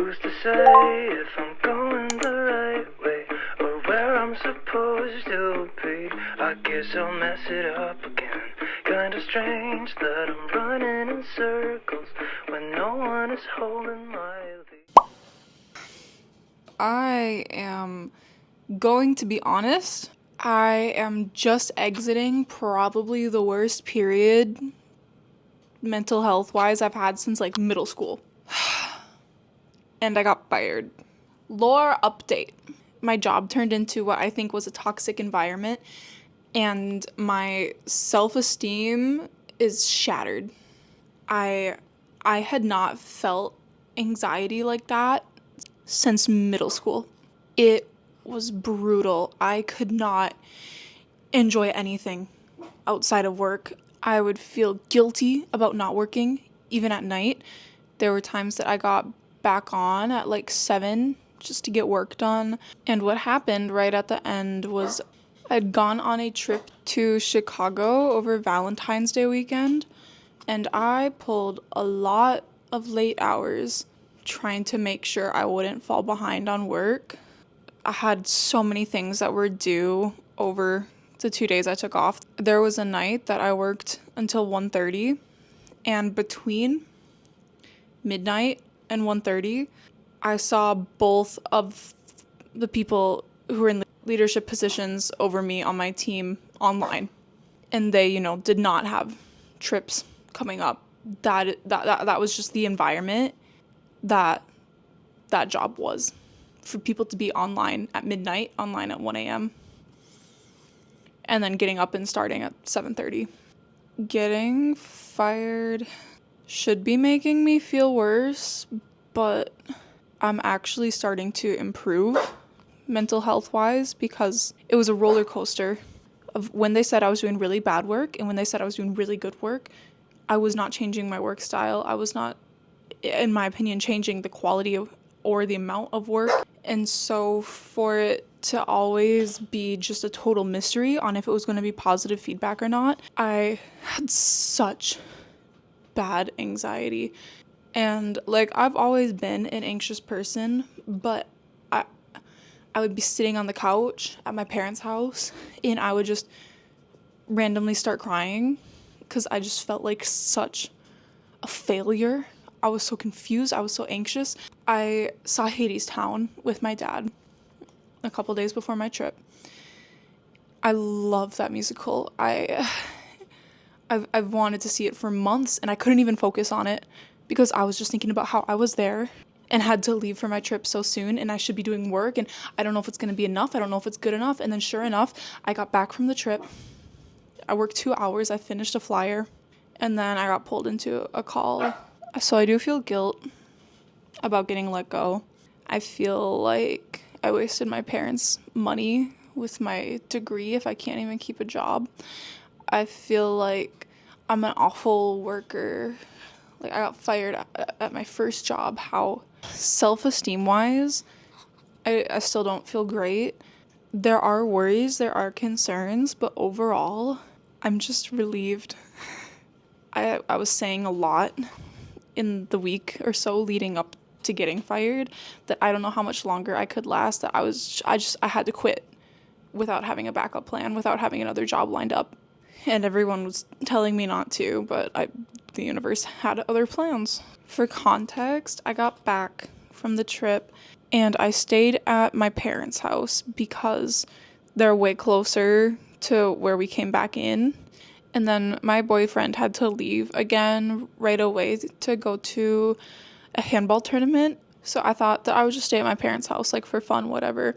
Who's to say if I'm going the right way or where I'm supposed to be? I guess I'll mess it up again. Kinda strange that I'm running in circles when no one is holding my lead. I am going to be honest. I am just exiting probably the worst period mental health wise I've had since like middle school. And I got fired. Lore update. My job turned into what I think was a toxic environment, and my self-esteem is shattered. I had not felt anxiety like that since middle school. It was brutal. I could not enjoy anything outside of work. I would feel guilty about not working, even at night. There were times that I got back on at like 7 just to get work done. And what happened right at the end was I'd gone on a trip to Chicago over Valentine's Day weekend, and I pulled a lot of late hours trying to make sure I wouldn't fall behind on work. I had so many things that were due over the 2 days I took off. There was a night that I worked until 1:30, and between midnight and 1:30, I saw both of the people who were in leadership positions over me on my team online, and they, did not have trips coming up. That was just the environment that job was, for people to be online at midnight, online at 1 a.m., and then getting up and starting at 7:30. Getting fired should be making me feel worse, but I'm actually starting to improve mental health wise, because it was a roller coaster of when they said I was doing really bad work and when they said I was doing really good work. I was not changing my work style. I was not, in my opinion, changing the quality of or the amount of work. And so for it to always be just a total mystery on if it was going to be positive feedback or not, I had such bad anxiety. And like, I've always been an anxious person, but I would be sitting on the couch at my parents' house and I would just randomly start crying because I just felt like such a failure. I was so confused. I was so anxious. I saw Hadestown with my dad a couple days before my trip. I love that musical. I've wanted to see it for months, and I couldn't even focus on it because I was just thinking about how I was there and had to leave for my trip so soon, and I should be doing work, and I don't know if it's going to be enough. I don't know if it's good enough. And then sure enough, I got back from the trip. I worked 2 hours. I finished a flyer, and then I got pulled into a call. So I do feel guilt about getting let go. I feel like I wasted my parents' money with my degree if I can't even keep a job. I feel like I'm an awful worker. Like, I got fired at my first job. How self-esteem wise, I still don't feel great. There are worries, there are concerns, but overall, I'm just relieved. I was saying a lot in the week or so leading up to getting fired that I don't know how much longer I could last, that I had to quit without having a backup plan, without having another job lined up. And everyone was telling me not to, but the universe had other plans. For context, I got back from the trip and I stayed at my parents' house because they're way closer to where we came back in. And then my boyfriend had to leave again right away to go to a handball tournament. So I thought that I would just stay at my parents' house, like for fun, whatever.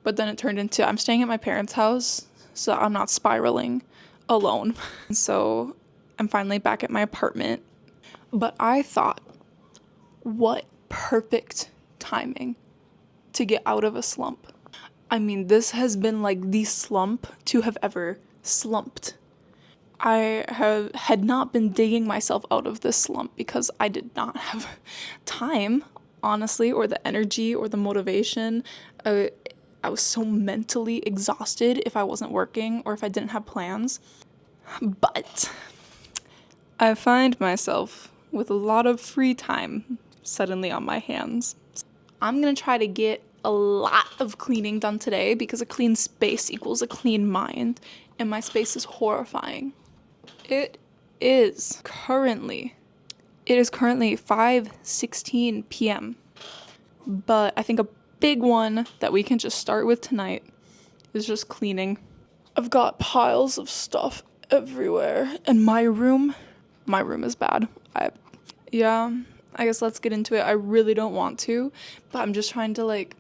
But then it turned into I'm staying at my parents' house so I'm not spiraling alone. So I'm finally back at my apartment. But I thought, what perfect timing to get out of a slump. I mean, this has been like the slump to have ever slumped. I had not been digging myself out of this slump because I did not have time, honestly, or the energy or the motivation. I was so mentally exhausted if I wasn't working or if I didn't have plans. But I find myself with a lot of free time suddenly on my hands. I'm gonna try to get a lot of cleaning done today because a clean space equals a clean mind, and my space is horrifying. It is currently 5:16 p.m. But I think a big one that we can just start with tonight is just cleaning. I've got piles of stuff everywhere, and my room is bad. I guess let's get into it. I really don't want to, but I'm just trying to like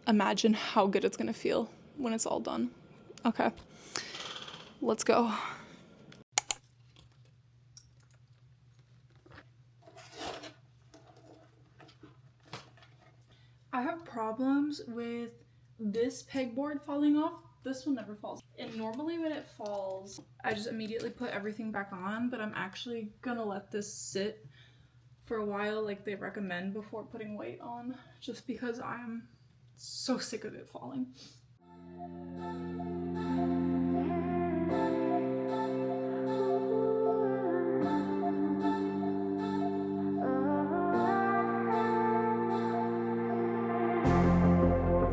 imagine how good it's gonna feel when it's all done. Okay, let's go. I have problems with this pegboard falling off. This one never falls. And normally when it falls, I just immediately put everything back on, but I'm actually gonna let this sit for a while like they recommend before putting weight on, just because I'm so sick of it falling.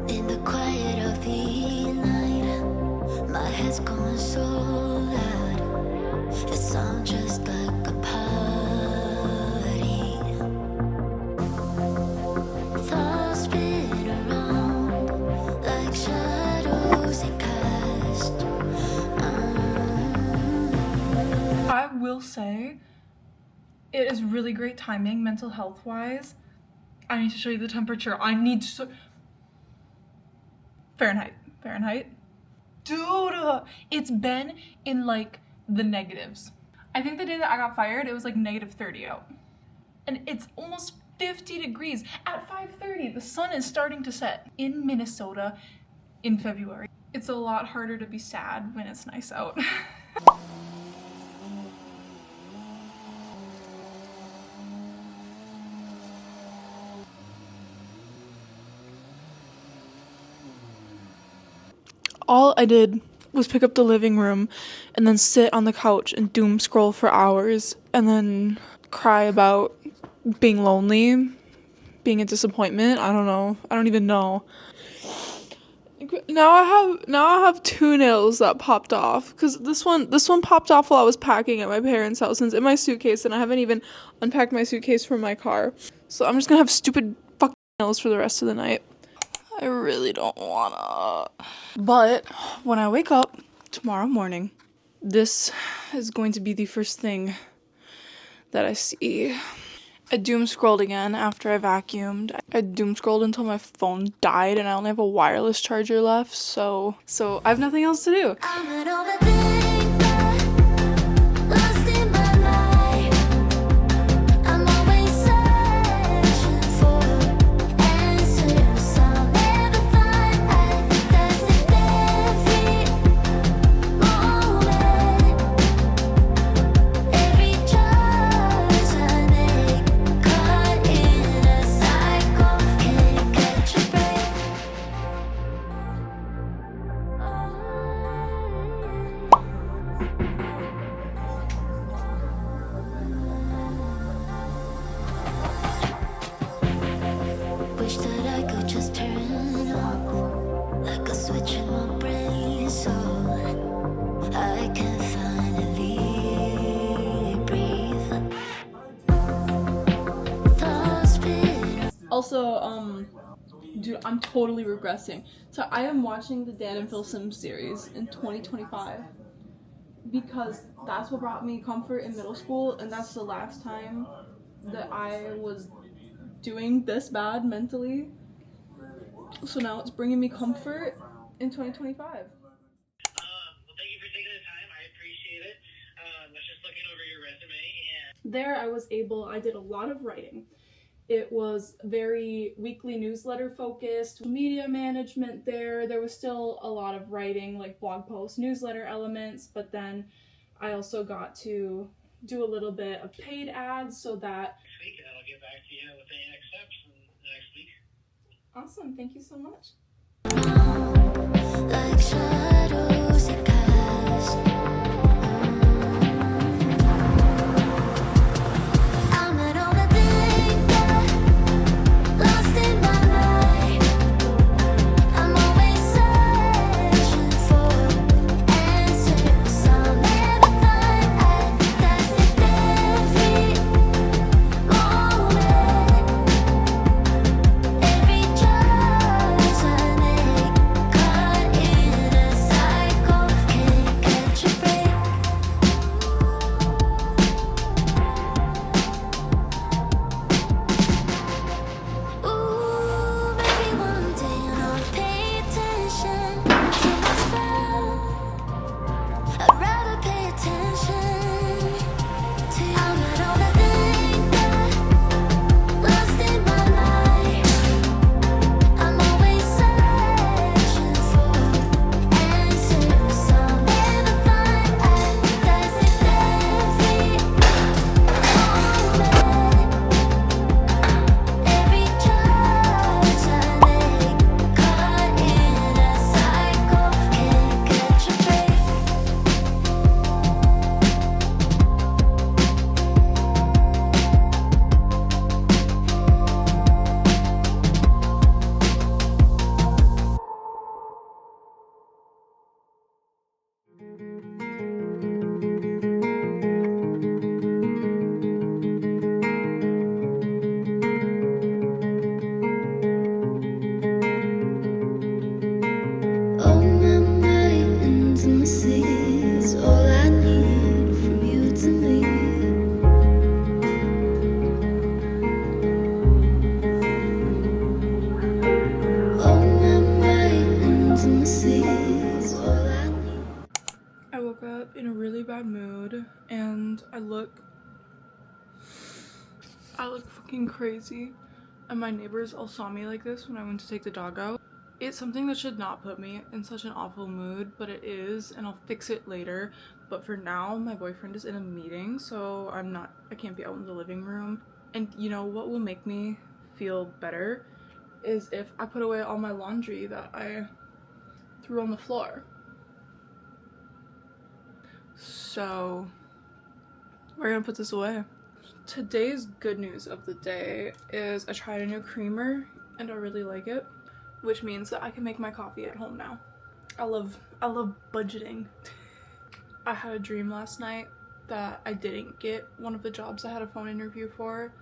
In the quiet of the night, my head's going so loud. It sounds just like a party. Thoughts spin around like shadows they cast. I will say it is really great timing mental health wise. I need to show you the temperature. I need to Fahrenheit. Dude, it's been in like the negatives. I think the day that I got fired, it was like -30 out. And it's almost 50 degrees at 5:30. The sun is starting to set in Minnesota in February. It's a lot harder to be sad when it's nice out. All I did was pick up the living room and then sit on the couch and doom scroll for hours and then cry about being lonely, being a disappointment. I don't know. I don't even know. Now I have two nails that popped off because this one popped off while I was packing at my parents' house and it's in my suitcase and I haven't even unpacked my suitcase from my car. So I'm just gonna have stupid fucking nails for the rest of the night. I really don't wanna. But when I wake up tomorrow morning, this is going to be the first thing that I see. I doom scrolled again after I vacuumed. I doom scrolled until my phone died and I only have a wireless charger left, so I have nothing else to do. I'm an overthinker, lost in my life. I'm always searching for answers I'll never find. That's a every moment, every choice I make, caught in a cycle, can't catch a break. Wish that I could just turn off like a switch in my brain so I can finally breathe. Thoughts spin. Also, dude, I'm totally regressing. So I am watching the Dan and Phil Sims series in 2025 because that's what brought me comfort in middle school, and that's the last time that I was doing this bad mentally. So now it's bringing me comfort in 2025. Well, thank you for taking the time. I appreciate it. I was just looking over your resume and There I did a lot of writing. It was very weekly newsletter focused, media management there. There was still a lot of writing, like blog posts, newsletter elements, but then I also got to do a little bit of paid ads so that... next week, and I'll get back to you with any next steps in the next week. Awesome, thank you so much. Like shadows that cast. I'm an overthinker, lost in my I look fucking crazy, and my neighbors all saw me like this when I went to take the dog out. It's something that should not put me in such an awful mood, but it is, and I'll fix it later. But for now, my boyfriend is in a meeting, so I can't be out in the living room. And you know what will make me feel better is if I put away all my laundry that I threw on the floor. So we're gonna put this away. Today's good news of the day is I tried a new creamer and I really like it, which means that I can make my coffee at home now. I love budgeting. I had a dream last night that I didn't get one of the jobs I had a phone interview for,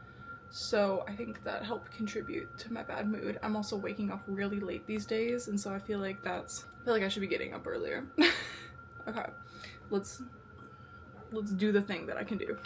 so I think that helped contribute to my bad mood. I'm also waking up really late these days, and so I feel like I should be getting up earlier. Okay, let's do the thing that I can do.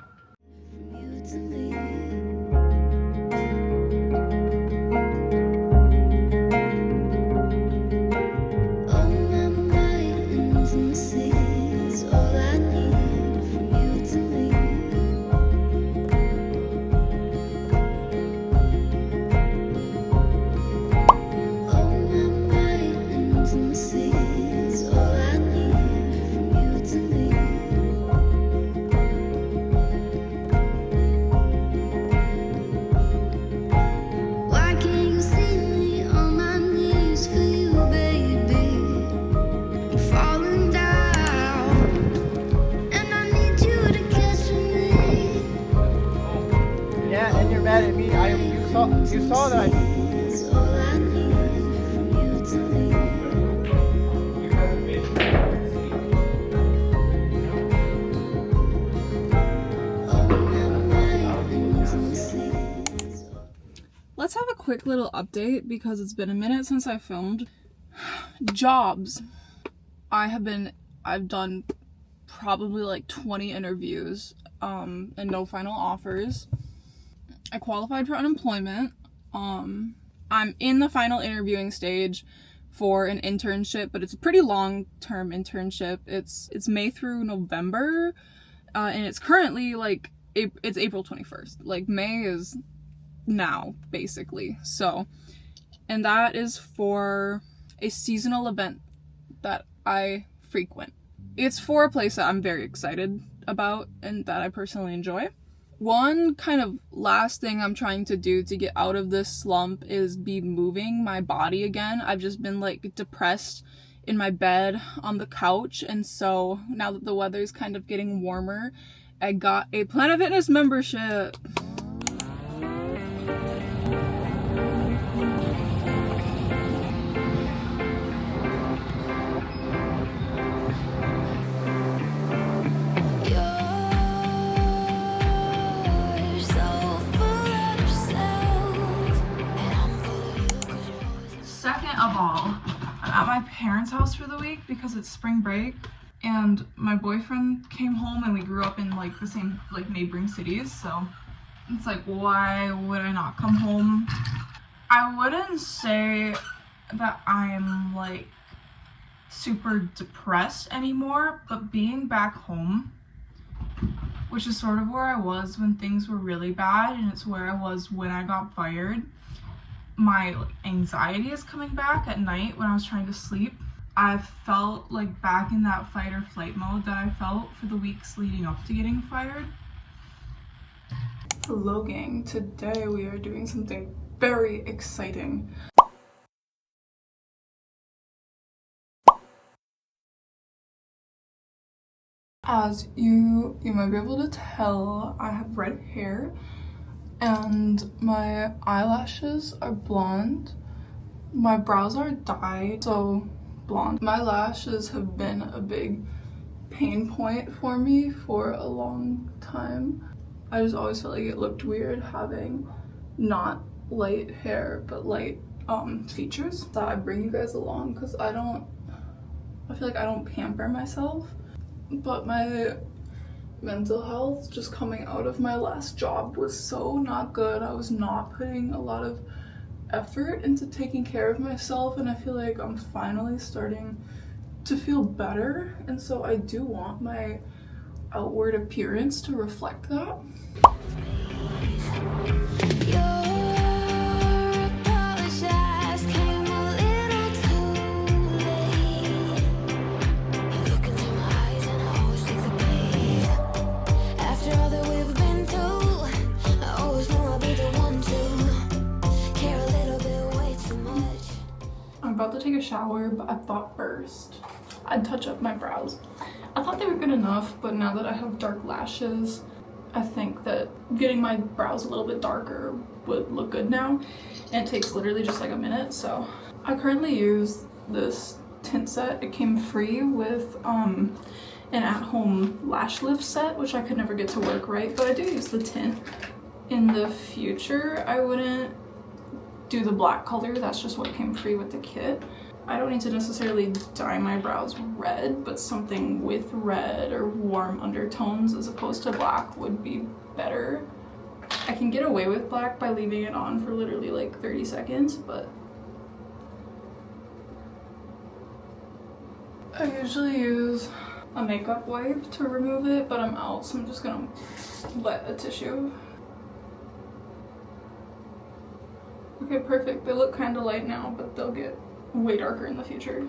You saw that. Let's have a quick little update because it's been a minute since I filmed. Jobs. I've done probably like 20 interviews and no final offers. I qualified for unemployment. I'm in the final interviewing stage for an internship, but it's a pretty long-term internship. It's May through November, and it's currently like it's April 21st. Like May is now basically. So, and that is for a seasonal event that I frequent. It's for a place that I'm very excited about and that I personally enjoy. One kind of last thing I'm trying to do to get out of this slump is be moving my body again. I've just been like depressed in my bed on the couch, and so now that the weather's kind of getting warmer, I got a Planet Fitness membership. Of all, I'm at my parents' house for the week because it's spring break, and my boyfriend came home, and we grew up in like the same like neighboring cities, so it's like, why would I not come home? I wouldn't say that I'm like super depressed anymore, but being back home, which is sort of where I was when things were really bad, and it's where I was when I got fired, my anxiety is coming back at night when I was trying to sleep. I felt like back in that fight or flight mode that I felt for the weeks leading up to getting fired. Hello gang, today we are doing something very exciting. As you might be able to tell, I have red hair and my eyelashes are blonde. My brows are dyed, so blonde. My lashes have been a big pain point for me for a long time. I just always felt like it looked weird having not light hair but light features. So I bring you guys along because I feel like I don't pamper myself, but my mental health just coming out of my last job was so not good. I was not putting a lot of effort into taking care of myself, and I feel like I'm finally starting to feel better, and so I do want my outward appearance to reflect that. I'm about to take a shower, but I thought first I'd touch up my brows. I thought they were good enough, but now that I have dark lashes, I think that getting my brows a little bit darker would look good now. And it takes literally just like a minute, so. I currently use this tint set. It came free with an at-home lash lift set, which I could never get to work right, but I do use the tint. In the future, I wouldn't do the black color, that's just what came free with the kit. I don't need to necessarily dye my brows red, but something with red or warm undertones as opposed to black would be better. I can get away with black by leaving it on for literally like 30 seconds, but I usually use a makeup wipe to remove it, but I'm out, so I'm just gonna wet a tissue. Okay, perfect. They look kind of light now, but they'll get way darker in the future.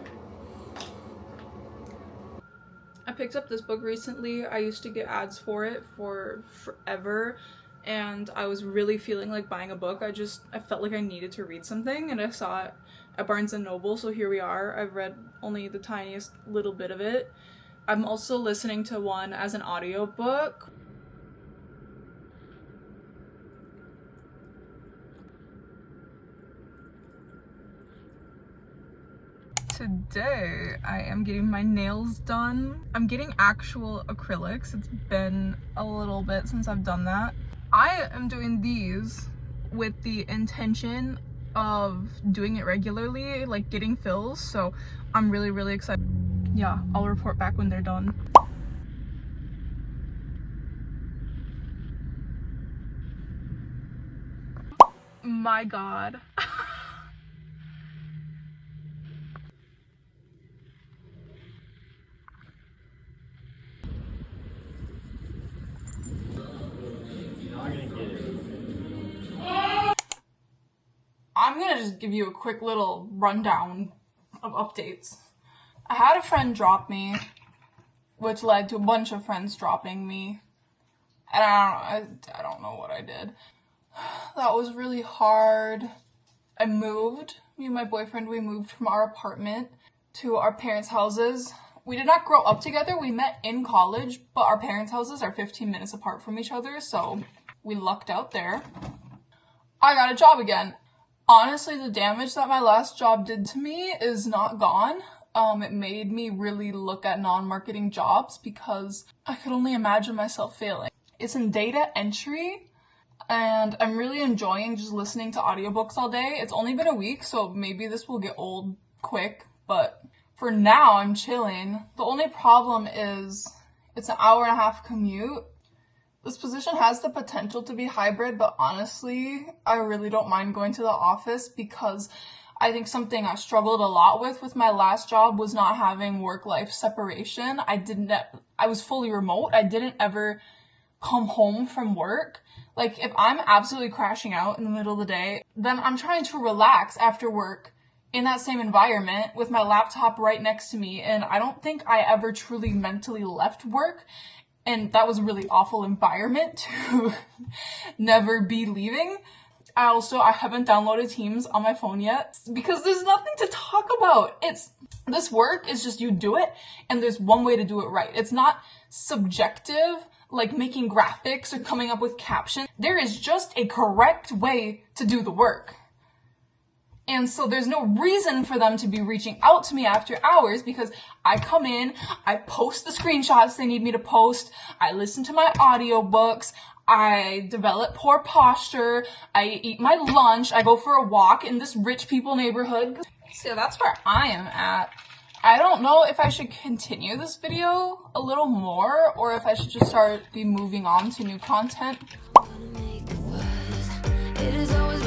I picked up this book recently. I used to get ads for it for forever, and I was really feeling like buying a book. I felt like I needed to read something, and I saw it at Barnes & Noble, so here we are. I've read only the tiniest little bit of it. I'm also listening to one as an audiobook. Today I am getting my nails done. I'm getting actual acrylics. It's been a little bit since I've done that. I am doing these with the intention of doing it regularly, like getting fills, so I'm really excited. Yeah, I'll report back when they're done. My God. I'm gonna just give you a quick little rundown of updates. I had a friend drop me, which led to a bunch of friends dropping me. And I don't know what I did. That was really hard. I moved. Me and my boyfriend, we moved from our apartment to our parents' houses. We did not grow up together. We met in college, but our parents' houses are 15 minutes apart from each other, so we lucked out there. I got a job again. Honestly, the damage that my last job did to me is not gone. It made me really look at non-marketing jobs because I could only imagine myself failing. It's in data entry, and I'm really enjoying just listening to audiobooks all day. It's only been a week, so maybe this will get old quick, but for now, I'm chilling. The only problem is it's an hour-and-a-half commute. This position has the potential to be hybrid, but honestly, I really don't mind going to the office because I think something I struggled a lot with my last job was not having work-life separation. I was fully remote. I didn't ever come home from work. Like, if I'm absolutely crashing out in the middle of the day, then I'm trying to relax after work in that same environment with my laptop right next to me, and I don't think I ever truly mentally left work. And that was a really awful environment to never be leaving. I haven't downloaded Teams on my phone yet because there's nothing to talk about. This work is just you do it, and there's one way to do it right. It's not subjective, like making graphics or coming up with captions. There is just a correct way to do the work. And so there's no reason for them to be reaching out to me after hours because I come in, I post the screenshots they need me to post, I listen to my audiobooks, I develop poor posture, I eat my lunch, I go for a walk in this rich people neighborhood. So that's where I am at. I don't know if I should continue this video a little more or if I should just be moving on to new content. It is always